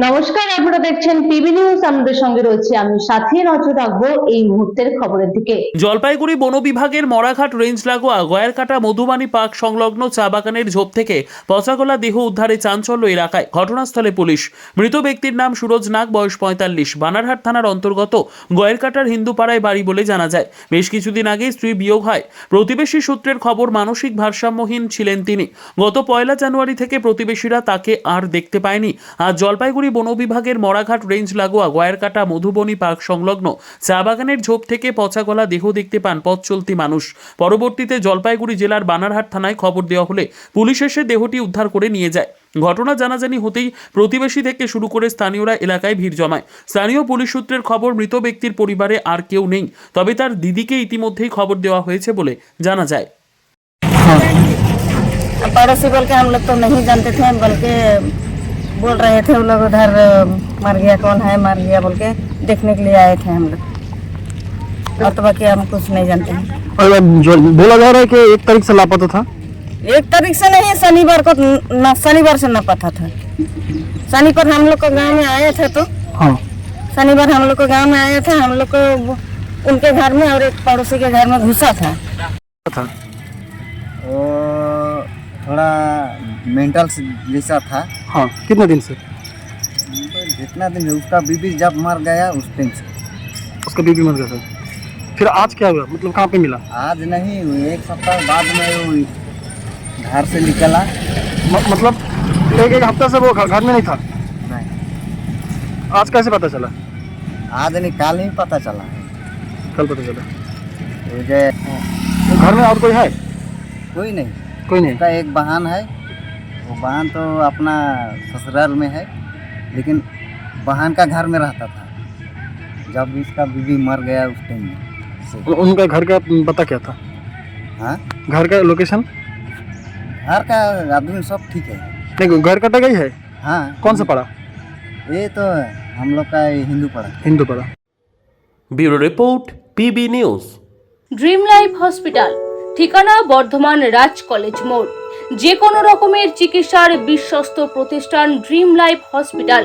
নমস্কার, আপনারা দেখছেন টিভি নিউজ। আমাদের সঙ্গে রয়েছে আমি সাথী। নজর রাখবো এই মুহূর্তের খবরের দিকে। জলপাইগুড়ি বন বিভাগের মরাঘাট রেঞ্জ লাগোয়া গয়ারকাটা মধুবাণী পার্ক সংলগ্ন চা বাগানের ঝোপ থেকে পচাগলা দেহ উদ্ধারে চাঞ্চল্য এলাকায়। ঘটনাস্থলে পুলিশ। মৃত ব্যক্তির নাম সুরজ নাগ, বয়স 45, বানারহাট থানার অন্তর্গত গয়ারকাটার হিন্দুপাড়ায় বাড়ি বলে জানা যায়। বেশ কিছুদিন আগে স্ত্রী বিয়োগ হয়। প্রতিবেশী সূত্রের খবর, মানসিক ভারসাম্যহীন ছিলেন তিনি। গত 1 জানুয়ারি থেকে প্রতিবেশীরা তাকে আর দেখতে পায়নি। আজ জলপাইগুড়ি বন বিভাগের মরাঘাট রেঞ্জ লাগোয়া গয়ারকাটা মধুবনী পার্ক সংলগ্ন চা বাগানের ঝোপ থেকে পচাগলা দেহ দেখতে পান পথ চলতি মানুষ। পরবর্তীতে জলপাইগুড়ি জেলার বানারহাট থানায় খবর দেওয়া হলে পুলিশ এসে দেহটি উদ্ধার করে নিয়ে যায়। ঘটনা জানাজানি হতেই প্রতিবেশী থেকে শুরু করে স্থানীয়রা এলাকায় ভিড় জমায়। স্থানীয় পুলিশ সূত্রের খবর, মৃত ব্যক্তির পরিবারে আর কেউ নেই, তবে তার দিদিকে ইতিমধ্যেই খবর দেওয়া হয়েছে বলে জানা যায়। पड़ोसी बोल के हम लोग तो नहीं जानते थे, बल्कि बोल रहे थे वो लोग उधर मर गया, कौन है मर गया बोल के देखने के लिए आए थे हम लोग। और तो बाकी हम कुछ नहीं जानते हैं। और जो बोला जा रहा है कि 1 तारीख से लापता था। 1 तारीख से नहीं, शनिवार को शनिवार से ना पता था। शनिवार हम लोग को गांव में आए थे, तो हाँ, शनिवार हम लोग को गांव में आए थे। हम लोग को उनके घर में और एक पड़ोसी के घर में घुसा था। वो थोड़ा मेंटल जैसा था। हाँ, कितने दिन से? जितना दिन उसका बीबी जब मर गया उस दिन से। उसका बीबी मर गया था। फिर आज क्या हुआ, मतलब कहाँ पे मिला? आज नहीं, 1 सप्ताह बाद में वो घर से निकला। मतलब एक हफ्ता से वो घर में नहीं था। नहीं, आज कैसे पता चला? आज नहीं, कल ही पता चला है। कल पता चला। मुझे घर में और कोई है? कोई नहीं, कोई नहीं। उसका एक बहन है। वो बहन तो अपना ससुराल में है, लेकिन बहन का घर में रहता था जब इसका बीबी मर गया उस टाइम में से। उनका घर का पता क्या था? हाँ, घर का लोकेशन? घर का आदमी सब ठीक है। नहीं, घर कटा गई है। हाँ, कौन सा पड़ा? ये तो हम लोग का हिंदू पड़ा। हिंदू पड़ा। Bureau report, PB news. Dream life hospital, ঠিকানা বর্ধমান রাজ কলেজ মোড়। যে কোনো রকমের চিকিৎসার বিশ্বস্ত প্রতিষ্ঠান ড্রিম লাইফ হসপিটাল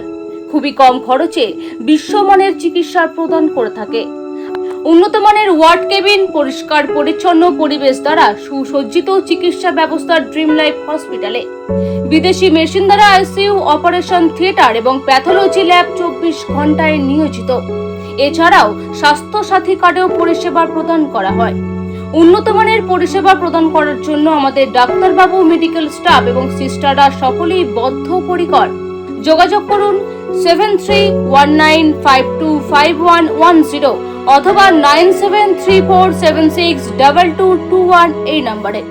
খুবই কম খরচে বিশ্বমানের চিকিৎসা প্রদান করে থাকে। উন্নত মানের ওয়ার্ড কেবিন, পরিষ্কার পরিচ্ছন্ন পরিবেশ দ্বারা সুসজ্জিত চিকিৎসা ব্যবস্থা ড্রিম লাইফ হসপিটালে। বিদেশি মেশিন দ্বারা আইসিইউ, অপারেশন থিয়েটার এবং প্যাথোলজি ল্যাব 24 ঘন্টায় নিয়োজিত। এছাড়াও স্বাস্থ্য সাথী কার্ডেও পরিষেবা প্রদান করা হয়। উন্নত মানের পরিষেবা প্রদান করার জন্য আমাদের ডাক্তারবাবু, মেডিকেল স্টাফ এবং সিস্টাররা সকলেই বদ্ধপরিকর। যোগাযোগ করুন 7319525110 অথবা 9734762221 এই নম্বরে।